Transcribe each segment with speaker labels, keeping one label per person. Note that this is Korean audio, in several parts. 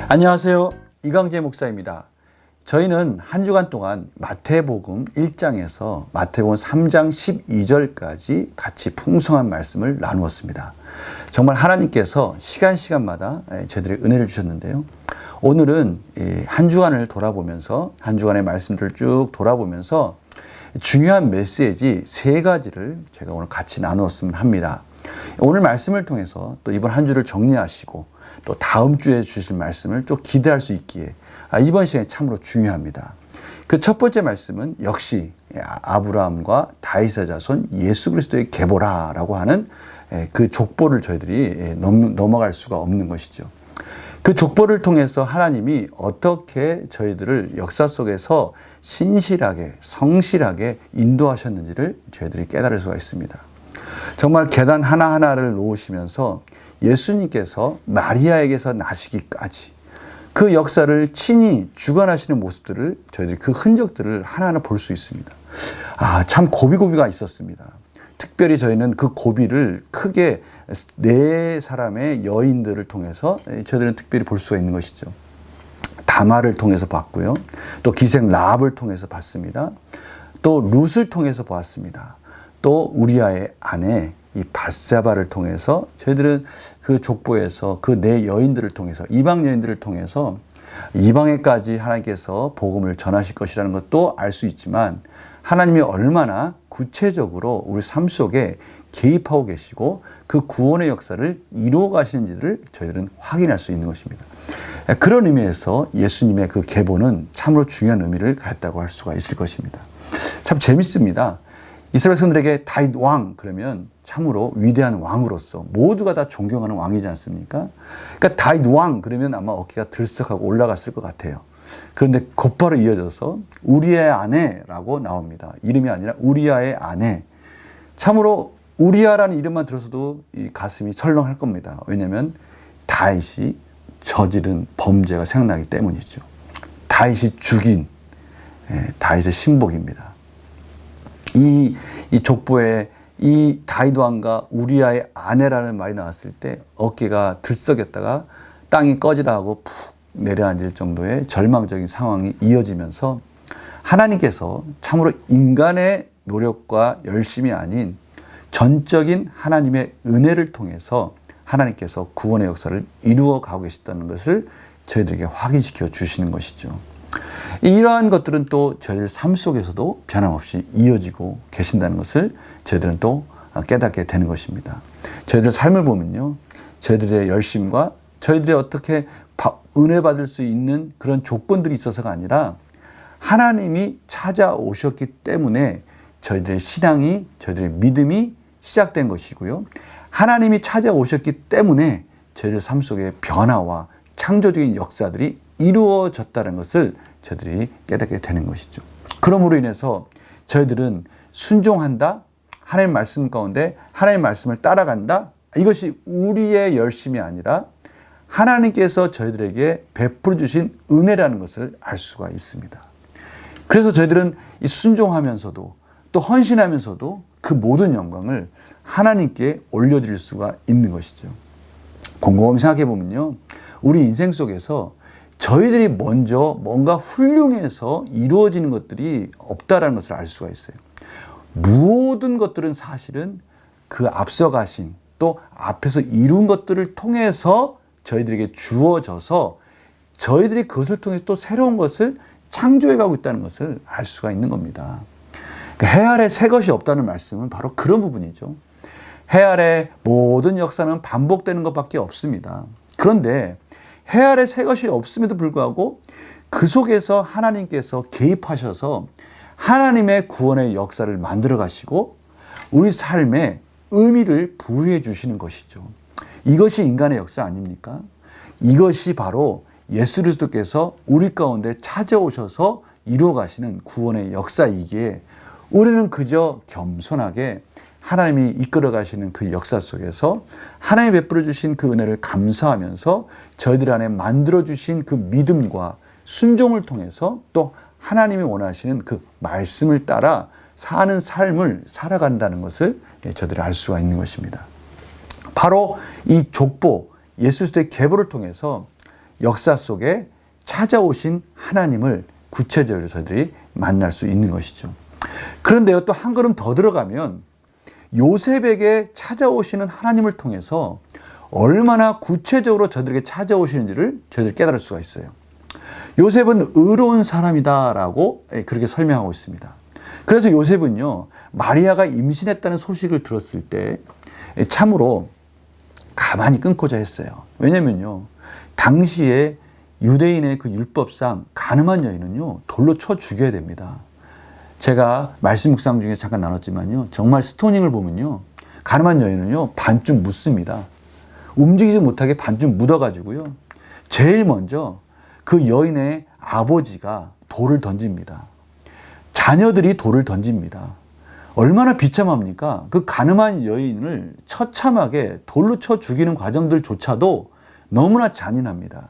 Speaker 1: 안녕하세요. 이강재 목사입니다. 저희는 한 주간 동안 마태복음 1장에서 마태복음 3장 12절까지 같이 풍성한 말씀을 나누었습니다. 정말 하나님께서 시간마다 저희들의 은혜를 주셨는데요. 오늘은 한 주간을 돌아보면서 한 주간의 말씀들을 쭉 돌아보면서 중요한 메시지 3가지를 제가 오늘 같이 나누었으면 합니다. 오늘 말씀을 통해서 또 이번 한 주를 정리하시고 또 다음 주에 주실 말씀을 좀 기대할 수 있기에 이번 시간이 참으로 중요합니다. 그 첫 번째 말씀은 역시 아브라함과 다윗의 자손 예수 그리스도의 계보라라고 하는 그 족보를 저희들이 넘어갈 수가 없는 것이죠. 그 족보를 통해서 하나님이 어떻게 저희들을 역사 속에서 신실하게 성실하게 인도하셨는지를 저희들이 깨달을 수가 있습니다. 정말 계단 하나하나를 놓으시면서 예수님께서 마리아에게서 나시기까지 그 역사를 친히 주관하시는 모습들을 저희들이 그 흔적들을 하나하나 볼 수 있습니다. 참 고비가 있었습니다. 특별히 저희는 그 고비를 크게 4사람의 여인들을 통해서 저희들은 특별히 볼 수가 있는 것이죠. 다말을 통해서 봤고요. 또 기생 라합을 통해서 봤습니다. 또 룻을 통해서 보았습니다. 또 우리아의 아내 이 밧세바를 통해서 저희들은 그 족보에서 그 4 여인들을 통해서 이방 여인들을 통해서 이방에까지 하나님께서 복음을 전하실 것이라는 것도 알 수 있지만 하나님이 얼마나 구체적으로 우리 삶 속에 개입하고 계시고 그 구원의 역사를 이루어 가시는지를 저희들은 확인할 수 있는 것입니다. 그런 의미에서 예수님의 그 계보는 참으로 중요한 의미를 갖다고 할 수가 있을 것입니다. 참 재밌습니다. 이스라엘 백성들에게 다윗 왕 그러면 참으로 위대한 왕으로서 모두가 다 존경하는 왕이지 않습니까? 그러니까 다윗 왕 그러면 아마 어깨가 들썩하고 올라갔을 것 같아요. 그런데 곧바로 이어져서 우리아의 아내라고 나옵니다. 이름이 아니라 우리아의 아내. 참으로 우리아라는 이름만 들어서도 이 가슴이 철렁할 겁니다. 왜냐하면 다윗이 저지른 범죄가 생각나기 때문이죠. 다윗이 죽인 다윗의 신복입니다. 이 족보에 이 다윗 왕과 우리아의 아내라는 말이 나왔을 때 어깨가 들썩였다가 땅이 꺼지라 하고 푹 내려앉을 정도의 절망적인 상황이 이어지면서 하나님께서 참으로 인간의 노력과 열심이 아닌 전적인 하나님의 은혜를 통해서 하나님께서 구원의 역사를 이루어 가고 계시다는 것을 저희들에게 확인시켜 주시는 것이죠. 이러한 것들은 또 저희들 삶 속에서도 변함없이 이어지고 계신다는 것을 저희들은 또 깨닫게 되는 것입니다. 저희들 삶을 보면요. 저희들의 열심과 저희들이 어떻게 은혜 받을 수 있는 그런 조건들이 있어서가 아니라 하나님이 찾아오셨기 때문에 저희들의 신앙이 저희들의 믿음이 시작된 것이고요. 하나님이 찾아오셨기 때문에 저희들 삶 속에 변화와 창조적인 역사들이 이루어졌다는 것을 저희들이 깨닫게 되는 것이죠. 그러므로 인해서 저희들은 순종한다, 하나님의 말씀 가운데 하나님의 말씀을 따라간다, 이것이 우리의 열심이 아니라 하나님께서 저희들에게 베풀어 주신 은혜라는 것을 알 수가 있습니다. 그래서 저희들은 이 순종하면서도 또 헌신하면서도 그 모든 영광을 하나님께 올려드릴 수가 있는 것이죠. 곰곰이 생각해 보면요. 우리 인생 속에서 저희들이 먼저 뭔가 훌륭해서 이루어지는 것들이 없다라는 것을 알 수가 있어요. 모든 것들은 사실은 그 앞서가신 또 앞에서 이룬 것들을 통해서 저희들에게 주어져서 저희들이 그것을 통해 또 새로운 것을 창조해 가고 있다는 것을 알 수가 있는 겁니다. 그러니까 해 아래 새 것이 없다는 말씀은 바로 그런 부분이죠. 해 아래 모든 역사는 반복되는 것밖에 없습니다. 그런데 해 아래 새 것이 없음에도 불구하고 그 속에서 하나님께서 개입하셔서 하나님의 구원의 역사를 만들어 가시고 우리 삶에 의미를 부여해 주시는 것이죠. 이것이 인간의 역사 아닙니까? 이것이 바로 예수 그리스도께서 우리 가운데 찾아오셔서 이루어 가시는 구원의 역사이기에 우리는 그저 겸손하게 하나님이 이끌어 가시는 그 역사 속에서 하나님이 베풀어 주신 그 은혜를 감사하면서 저희들 안에 만들어 주신 그 믿음과 순종을 통해서 또 하나님이 원하시는 그 말씀을 따라 사는 삶을 살아간다는 것을 저들이 알 수가 있는 것입니다. 바로 이 족보, 예수 그리스도의 계보를 통해서 역사 속에 찾아오신 하나님을 구체적으로 저들이 만날 수 있는 것이죠. 그런데요, 또 한 걸음 더 들어가면 요셉에게 찾아오시는 하나님을 통해서 얼마나 구체적으로 저들에게 찾아오시는지를 저희들이 깨달을 수가 있어요. 요셉은 의로운 사람이다라고 그렇게 설명하고 있습니다. 그래서 요셉은요, 마리아가 임신했다는 소식을 들었을 때 참으로 가만히 끊고자 했어요. 왜냐면요, 당시에 유대인의 그 율법상 가늠한 여인은요, 돌로 쳐 죽여야 됩니다. 제가 말씀 묵상 중에 잠깐 나눴지만요, 정말 스토닝을 보면요, 가늠한 여인은요, 반쯤 묻습니다. 움직이지 못하게 반쯤 묻어가지고요, 제일 먼저 그 여인의 아버지가 돌을 던집니다. 자녀들이 돌을 던집니다. 얼마나 비참합니까? 그 가늠한 여인을 처참하게 돌로 쳐 죽이는 과정들조차도 너무나 잔인합니다.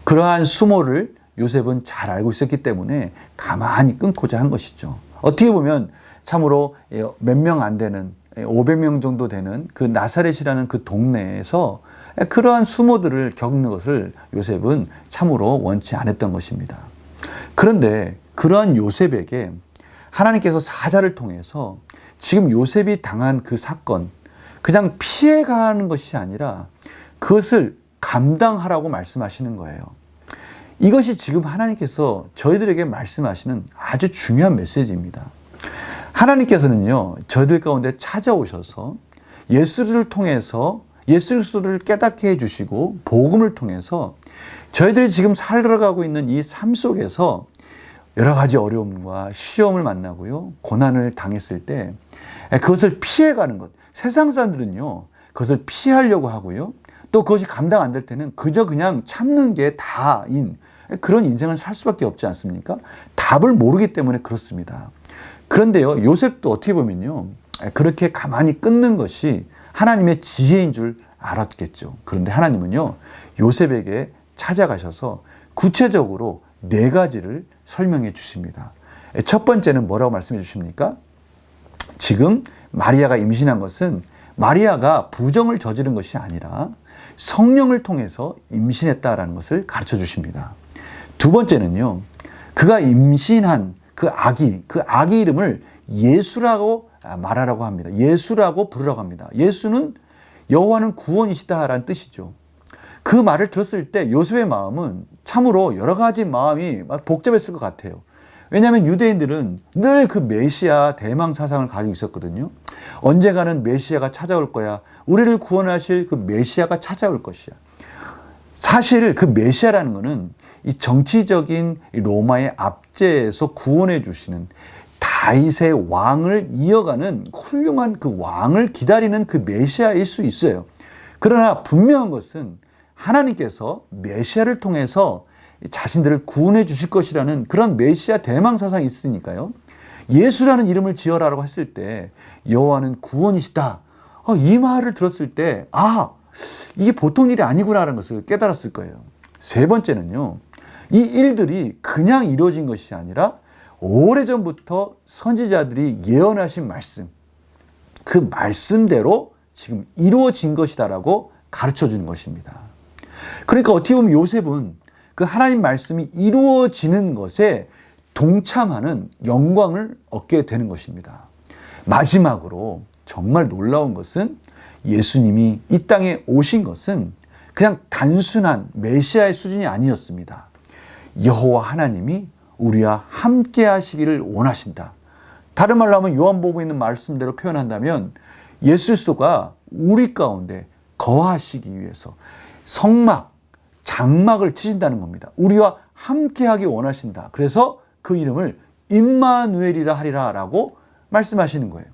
Speaker 1: 그러한 수모를 요셉은 잘 알고 있었기 때문에 가만히 끊고자 한 것이죠. 어떻게 보면 참으로 몇 명 안 되는 500명 정도 되는 그 나사렛이라는 그 동네에서 그러한 수모들을 겪는 것을 요셉은 참으로 원치 않았던 것입니다. 그런데 그러한 요셉에게 하나님께서 사자를 통해서 지금 요셉이 당한 그 사건, 그냥 피해가는 것이 아니라 그것을 감당하라고 말씀하시는 거예요. 이것이 지금 하나님께서 저희들에게 말씀하시는 아주 중요한 메시지입니다. 하나님께서는요, 저희들 가운데 찾아오셔서 예수를 통해서 예수 그리스도를 깨닫게 해주시고 복음을 통해서 저희들이 지금 살아가고 있는 이 삶 속에서 여러 가지 어려움과 시험을 만나고요, 고난을 당했을 때 그것을 피해가는 것. 세상 사람들은요, 그것을 피하려고 하고요, 또 그것이 감당 안 될 때는 그저 그냥 참는 게 다인 그런 인생을 살 수밖에 없지 않습니까? 답을 모르기 때문에 그렇습니다. 그런데요, 요셉도 어떻게 보면요, 그렇게 가만히 끊는 것이 하나님의 지혜인 줄 알았겠죠. 그런데 하나님은요, 요셉에게 찾아가셔서 구체적으로 4가지를 설명해 주십니다. 첫 번째는 뭐라고 말씀해 주십니까? 지금 마리아가 임신한 것은 마리아가 부정을 저지른 것이 아니라 성령을 통해서 임신했다라는 것을 가르쳐 주십니다. 두 번째는요, 그가 임신한 그 아기 이름을 예수라고 말하라고 합니다. 예수라고 부르라고 합니다. 예수는 여호와는 구원이시다라는 뜻이죠. 그 말을 들었을 때 요셉의 마음은 참으로 여러 가지 마음이 막 복잡했을 것 같아요. 왜냐하면 유대인들은 늘 그 메시아 대망 사상을 가지고 있었거든요. 언젠가는 메시아가 찾아올 거야. 우리를 구원하실 그 메시아가 찾아올 것이야. 사실 그 메시아라는 것은 이 정치적인 로마의 압제에서 구원해 주시는 다윗의 왕을 이어가는 훌륭한 그 왕을 기다리는 그 메시아일 수 있어요. 그러나 분명한 것은 하나님께서 메시아를 통해서 자신들을 구원해 주실 것이라는 그런 메시아 대망 사상이 있으니까요. 예수라는 이름을 지어라라고 했을 때 여호와는 구원이시다. 이 말을 들었을 때 이게 보통 일이 아니구나라는 것을 깨달았을 거예요. 세 번째는요, 이 일들이 그냥 이루어진 것이 아니라 오래전부터 선지자들이 예언하신 말씀, 그 말씀대로 지금 이루어진 것이다라고 가르쳐 주는 것입니다. 그러니까 어떻게 보면 요셉은 그 하나님 말씀이 이루어지는 것에 동참하는 영광을 얻게 되는 것입니다. 마지막으로 정말 놀라운 것은 예수님이 이 땅에 오신 것은 그냥 단순한 메시아의 수준이 아니었습니다. 여호와 하나님이 우리와 함께 하시기를 원하신다. 다른 말로 하면 요한복음에 있는 말씀대로 표현한다면 예수 그리스도가 우리 가운데 거하시기 위해서 성막, 장막을 치신다는 겁니다. 우리와 함께 하기 원하신다. 그래서 그 이름을 임마누엘이라 하리라 라고 말씀하시는 거예요.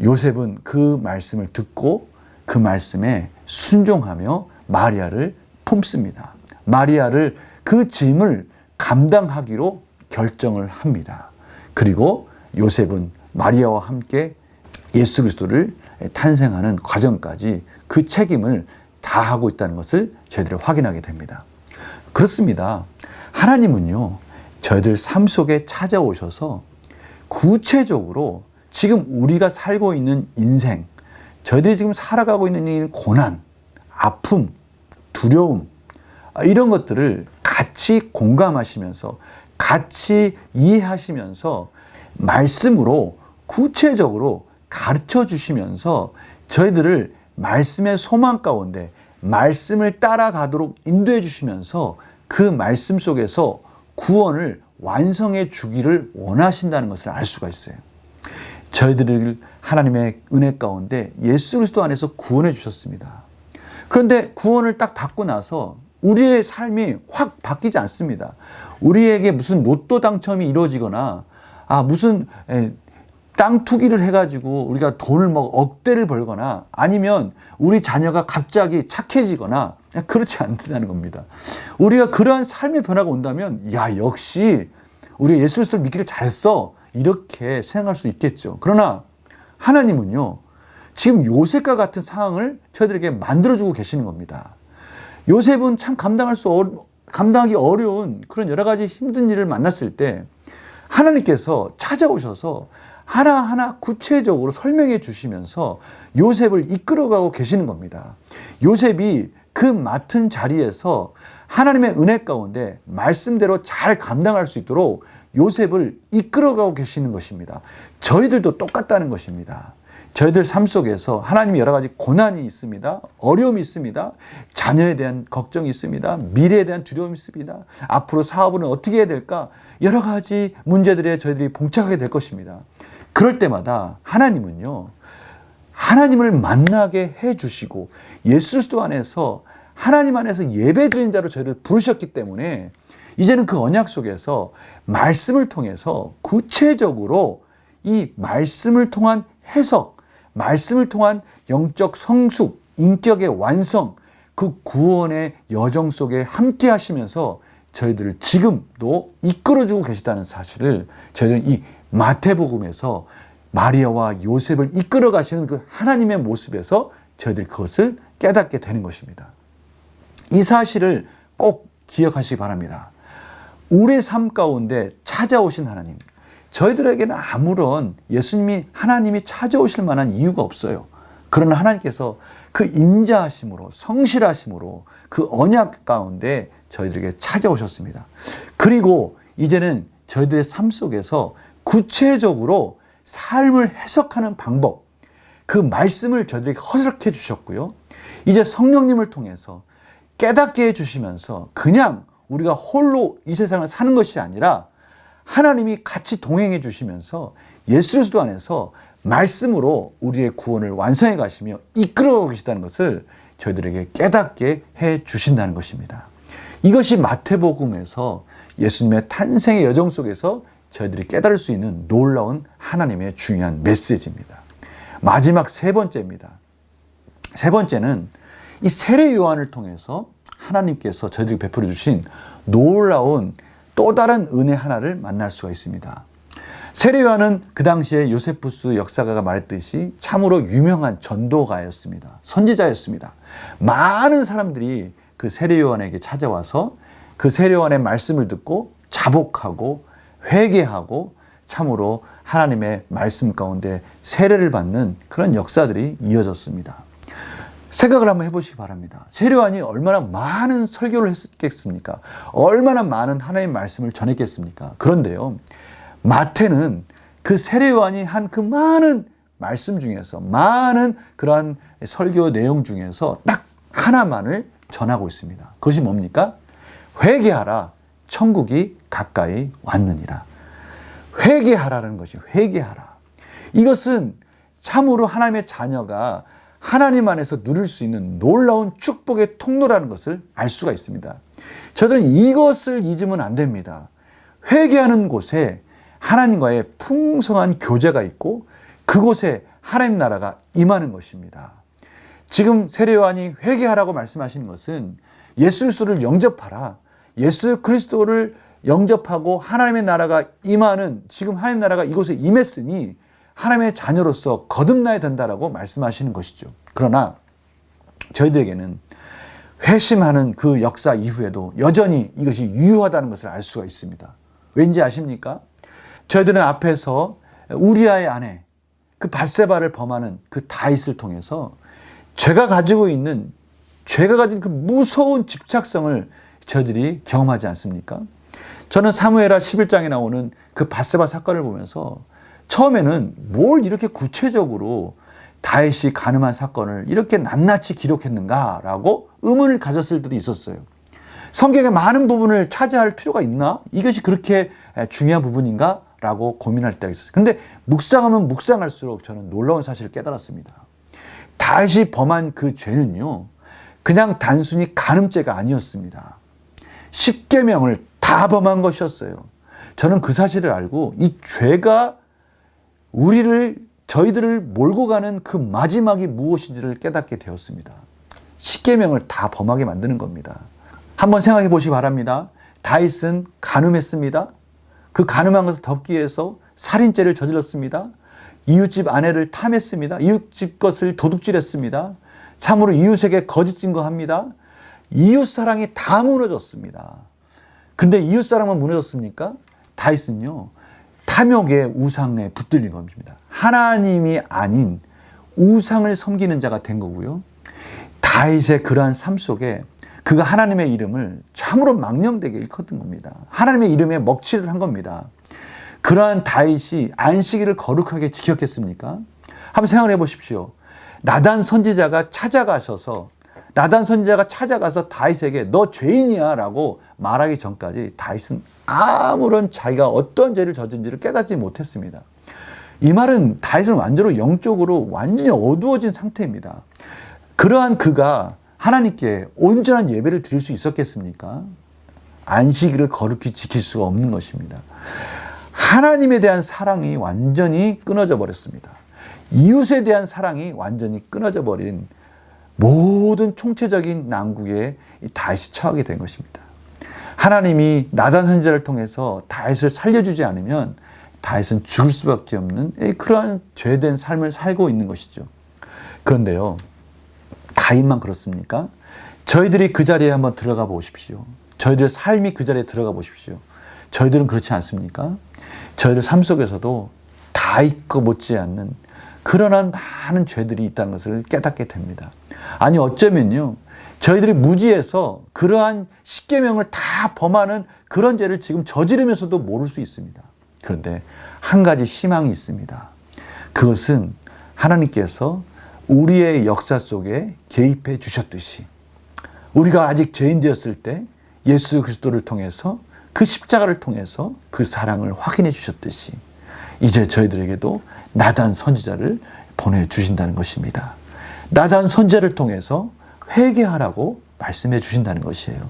Speaker 1: 요셉은 그 말씀을 듣고 그 말씀에 순종하며 마리아를 품습니다. 마리아를 그 짐을 감당하기로 결정을 합니다. 그리고 요셉은 마리아와 함께 예수 그리스도를 탄생하는 과정까지 그 책임을 다하고 있다는 것을 저희들이 확인하게 됩니다. 그렇습니다. 하나님은요, 저희들 삶 속에 찾아오셔서 구체적으로 지금 우리가 살고 있는 인생, 저희들이 지금 살아가고 있는 이 고난, 아픔, 두려움, 이런 것들을 같이 공감하시면서 같이 이해하시면서 말씀으로 구체적으로 가르쳐 주시면서 저희들을 말씀의 소망 가운데 말씀을 따라가도록 인도해 주시면서 그 말씀 속에서 구원을 완성해 주기를 원하신다는 것을 알 수가 있어요. 저희들을 하나님의 은혜 가운데 예수 그리스도 안에서 구원해 주셨습니다. 그런데 구원을 딱 받고 나서 우리의 삶이 확 바뀌지 않습니다. 우리에게 무슨 로또 당첨이 이루어지거나 무슨 땅 투기를 해가지고 우리가 돈을 억대를 벌거나 아니면 우리 자녀가 갑자기 착해지거나 그렇지 않다는 겁니다. 우리가 그러한 삶의 변화가 온다면 역시 우리가 예수 그리스도를 믿기를 잘했어 이렇게 생각할 수 있겠죠. 그러나 하나님은요 지금 요셉과 같은 상황을 저희들에게 만들어주고 계시는 겁니다. 요셉은 참 감당하기 어려운 그런 여러 가지 힘든 일을 만났을 때 하나님께서 찾아오셔서 하나하나 구체적으로 설명해 주시면서 요셉을 이끌어가고 계시는 겁니다. 요셉이 그 맡은 자리에서 하나님의 은혜 가운데 말씀대로 잘 감당할 수 있도록 요셉을 이끌어가고 계시는 것입니다. 저희들도 똑같다는 것입니다. 저희들 삶 속에서 하나님이 여러 가지 고난이 있습니다. 어려움이 있습니다. 자녀에 대한 걱정이 있습니다. 미래에 대한 두려움이 있습니다. 앞으로 사업은 어떻게 해야 될까? 여러 가지 문제들에 저희들이 봉착하게 될 것입니다. 그럴 때마다 하나님은요, 하나님을 만나게 해주시고 예수 그리스도 안에서 하나님 안에서 예배드리는 자로 저희를 부르셨기 때문에 이제는 그 언약 속에서 말씀을 통해서 구체적으로 이 말씀을 통한 해석, 말씀을 통한 영적 성숙, 인격의 완성, 그 구원의 여정 속에 함께 하시면서 저희들을 지금도 이끌어주고 계시다는 사실을 저희들은 이 마태복음에서 마리아와 요셉을 이끌어 가시는 그 하나님의 모습에서 저희들이 그것을 깨닫게 되는 것입니다. 이 사실을 꼭 기억하시기 바랍니다. 우리의 삶 가운데 찾아오신 하나님, 저희들에게는 아무런 예수님이 하나님이 찾아오실 만한 이유가 없어요. 그러나 하나님께서 그 인자하심으로 성실하심으로 그 언약 가운데 저희들에게 찾아오셨습니다. 그리고 이제는 저희들의 삶 속에서 구체적으로 삶을 해석하는 방법, 그 말씀을 저희들에게 허락해 주셨고요. 이제 성령님을 통해서 깨닫게 해주시면서 그냥 우리가 홀로 이 세상을 사는 것이 아니라 하나님이 같이 동행해 주시면서 예수 그리스도 안에서 말씀으로 우리의 구원을 완성해 가시며 이끌어 계시다는 것을 저희들에게 깨닫게 해 주신다는 것입니다. 이것이 마태복음에서 예수님의 탄생의 여정 속에서 저희들이 깨달을 수 있는 놀라운 하나님의 중요한 메시지입니다. 마지막 세 번째입니다. 세 번째는 이 세례 요한을 통해서 하나님께서 저희들이 베풀어 주신 놀라운 또 다른 은혜 하나를 만날 수가 있습니다. 세례 요한은 그 당시에 요세푸스 역사가가 말했듯이 참으로 유명한 전도가였습니다. 선지자였습니다. 많은 사람들이 그 세례 요한에게 찾아와서 그 세례 요한의 말씀을 듣고 자복하고 회개하고 참으로 하나님의 말씀 가운데 세례를 받는 그런 역사들이 이어졌습니다. 생각을 한번 해보시기 바랍니다. 세례 요한이 얼마나 많은 설교를 했겠습니까? 얼마나 많은 하나님의 말씀을 전했겠습니까? 그런데요, 마태는 그 세례 요한이 한 그 많은 말씀 중에서 많은 그러한 설교 내용 중에서 딱 하나만을 전하고 있습니다. 그것이 뭡니까? 회개하라, 천국이 가까이 왔느니라. 회개하라는 것이 회개하라. 이것은 참으로 하나님의 자녀가 하나님 안에서 누릴 수 있는 놀라운 축복의 통로라는 것을 알 수가 있습니다. 저는 이것을 잊으면 안 됩니다. 회개하는 곳에 하나님과의 풍성한 교제가 있고 그곳에 하나님 나라가 임하는 것입니다. 지금 세례 요한이 회개하라고 말씀하시는 것은 예수 그리스도를 영접하라. 예수 그리스도를 영접하고 하나님의 나라가 임하는, 지금 하나님 나라가 이곳에 임했으니 하나님의 자녀로서 거듭나야 된다라고 말씀하시는 것이죠. 그러나 저희들에게는 회심하는 그 역사 이후에도 여전히 이것이 유효하다는 것을 알 수가 있습니다. 왠지 아십니까? 저희들은 앞에서 우리아의 아내 그 밧세바를 범하는 그 다윗을 통해서 죄가 가진 그 무서운 집착성을 저희들이 경험하지 않습니까? 저는 사무엘하 11장에 나오는 그 밧세바 사건을 보면서 처음에는 뭘 이렇게 구체적으로 다윗이 간음한 사건을 이렇게 낱낱이 기록했는가라고 의문을 가졌을 때도 있었어요. 성경의 많은 부분을 차지할 필요가 있나? 이것이 그렇게 중요한 부분인가? 라고 고민할 때가 있었어요. 근데 묵상하면 묵상할수록 저는 놀라운 사실을 깨달았습니다. 다윗이 범한 그 죄는요, 그냥 단순히 간음죄가 아니었습니다. 십계명을 다 범한 것이었어요. 저는 그 사실을 알고 이 죄가 저희들을 몰고 가는 그 마지막이 무엇인지를 깨닫게 되었습니다. 십계명을 다 범하게 만드는 겁니다. 한번 생각해 보시기 바랍니다. 다윗은 간음했습니다. 그 간음한 것을 덮기 위해서 살인죄를 저질렀습니다. 이웃집 아내를 탐했습니다. 이웃집 것을 도둑질했습니다. 참으로 이웃에게 거짓 증거합니다. 이웃사랑이 다 무너졌습니다. 근데 이웃사랑만 무너졌습니까? 다윗은요, 탐욕의 우상에 붙들린 겁니다. 하나님이 아닌 우상을 섬기는 자가 된 거고요. 다윗의 그러한 삶 속에 그가 하나님의 이름을 참으로 망령되게 일컫은 겁니다. 하나님의 이름에 먹칠을 한 겁니다. 그러한 다윗이 안식일을 거룩하게 지켰겠습니까? 한번 생각해 보십시오. 나단 선지자가 찾아가서 다윗에게 너 죄인이야 라고 말하기 전까지 다윗은 아무런 자기가 어떤 죄를 저지른지를 깨닫지 못했습니다. 이 말은 다윗은 영적으로 완전히 어두워진 상태입니다. 그러한 그가 하나님께 온전한 예배를 드릴 수 있었겠습니까? 안식일을 거룩히 지킬 수가 없는 것입니다. 하나님에 대한 사랑이 완전히 끊어져 버렸습니다. 이웃에 대한 사랑이 완전히 끊어져 버린 모든 총체적인 난국에 다윗이 처하게 된 것입니다. 하나님이 나단 선지자를 통해서 다윗을 살려주지 않으면 다윗은 죽을 수밖에 없는 그러한 죄된 삶을 살고 있는 것이죠. 그런데요, 다윗만 그렇습니까? 저희들이 그 자리에 한번 들어가 보십시오. 저희들의 삶이 그 자리에 들어가 보십시오. 저희들은 그렇지 않습니까? 저희들 삶 속에서도 다윗과 못지않는 그러한 많은 죄들이 있다는 것을 깨닫게 됩니다. 아니 어쩌면요, 저희들이 무지해서 그러한 십계명을 다 범하는 그런 죄를 지금 저지르면서도 모를 수 있습니다. 그런데 한 가지 희망이 있습니다. 그것은 하나님께서 우리의 역사 속에 개입해 주셨듯이 우리가 아직 죄인 되었을 때 예수 그리스도를 통해서 그 십자가를 통해서 그 사랑을 확인해 주셨듯이 이제 저희들에게도 나단 선지자를 보내주신다는 것입니다. 나단 선지자를 통해서 회개하라고 말씀해 주신다는 것이에요.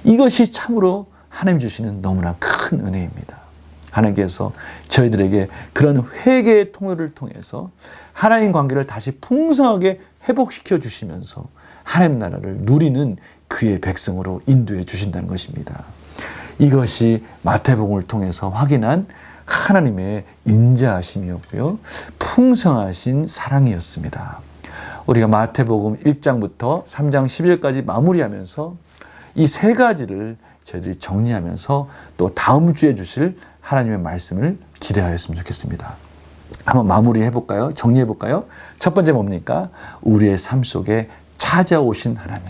Speaker 1: 이것이 참으로 하나님 주시는 너무나 큰 은혜입니다. 하나님께서 저희들에게 그런 회개의 통로를 통해서 하나님 관계를 다시 풍성하게 회복시켜 주시면서 하나님 나라를 누리는 그의 백성으로 인도해 주신다는 것입니다. 이것이 마태복음을 통해서 확인한 하나님의 인자하심이었고요, 풍성하신 사랑이었습니다. 우리가 마태복음 1장부터 3장 10절까지 마무리하면서 이 세 가지를 저희들이 정리하면서 또 다음 주에 주실 하나님의 말씀을 기대하였으면 좋겠습니다. 한번 마무리해 볼까요? 정리해 볼까요? 첫 번째 뭡니까? 우리의 삶 속에 찾아오신 하나님.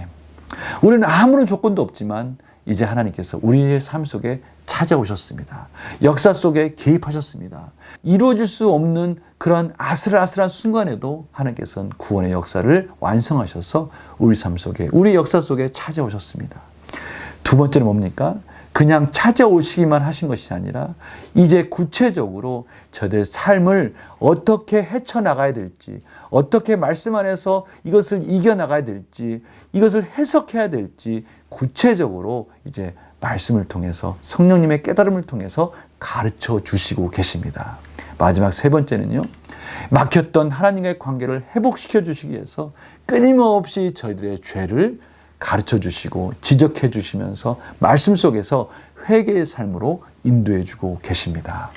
Speaker 1: 우리는 아무런 조건도 없지만 이제 하나님께서 우리의 삶 속에 찾아오셨습니다. 역사 속에 개입하셨습니다. 이루어질 수 없는 그런 아슬아슬한 순간에도 하나님께서는 구원의 역사를 완성하셔서 우리 삶 속에, 우리 역사 속에 찾아오셨습니다. 두 번째는 뭡니까? 그냥 찾아오시기만 하신 것이 아니라 이제 구체적으로 저들의 삶을 어떻게 헤쳐나가야 될지, 어떻게 말씀 안에서 이것을 이겨나가야 될지, 이것을 해석해야 될지 구체적으로 이제 말씀을 통해서 성령님의 깨달음을 통해서 가르쳐 주시고 계십니다. 마지막 세 번째는요, 막혔던 하나님과의 관계를 회복시켜 주시기 위해서 끊임없이 저희들의 죄를 가르쳐 주시고 지적해 주시면서 말씀 속에서 회개의 삶으로 인도해 주고 계십니다.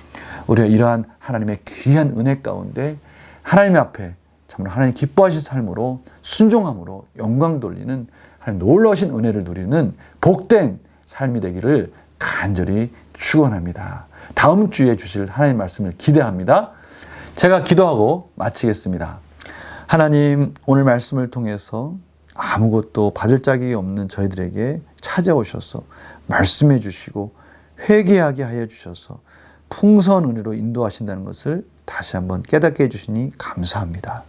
Speaker 1: 우리가 이러한 하나님의 귀한 은혜 가운데 하나님 앞에 정말 하나님 기뻐하신 삶으로 순종함으로 영광 돌리는 하나님 놀라우신 은혜를 누리는 복된 삶이 되기를 간절히 축원합니다. 다음 주에 주실 하나님 말씀을 기대합니다. 제가 기도하고 마치겠습니다. 하나님, 오늘 말씀을 통해서 아무것도 받을 자격이 없는 저희들에게 찾아오셔서 말씀해 주시고 회개하게 하여 주셔서 풍성한 은혜로 인도하신다는 것을 다시 한번 깨닫게 해주시니 감사합니다.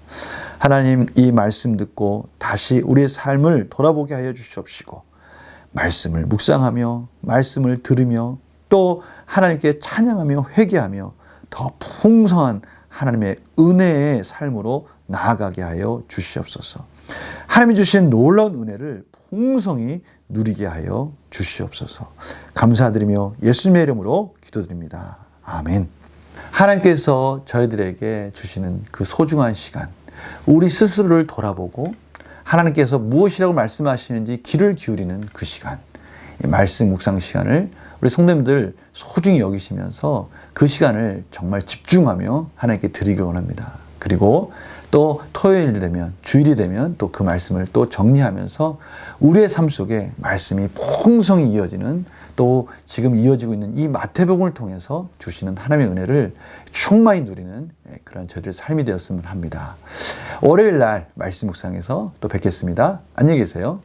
Speaker 1: 하나님, 이 말씀 듣고 다시 우리의 삶을 돌아보게 하여 주시옵시고 말씀을 묵상하며 말씀을 들으며 또 하나님께 찬양하며 회개하며 더 풍성한 하나님의 은혜의 삶으로 나아가게 하여 주시옵소서. 하나님이 주신 놀라운 은혜를 풍성히 누리게 하여 주시옵소서. 감사드리며 예수님의 이름으로 기도드립니다. 아멘. 하나님께서 저희들에게 주시는 그 소중한 시간, 우리 스스로를 돌아보고 하나님께서 무엇이라고 말씀하시는지 귀를 기울이는 그 시간, 말씀 묵상 시간을 우리 성도님들 소중히 여기시면서 그 시간을 정말 집중하며 하나님께 드리기 원합니다. 그리고 또 토요일이 되면, 주일이 되면 또 그 말씀을 또 정리하면서 우리의 삶 속에 말씀이 풍성히 이어지는, 또 지금 이어지고 있는 이 마태복음을 통해서 주시는 하나님의 은혜를 충만히 누리는 그런 저희들의 삶이 되었으면 합니다. 월요일 날 말씀 묵상에서 또 뵙겠습니다. 안녕히 계세요.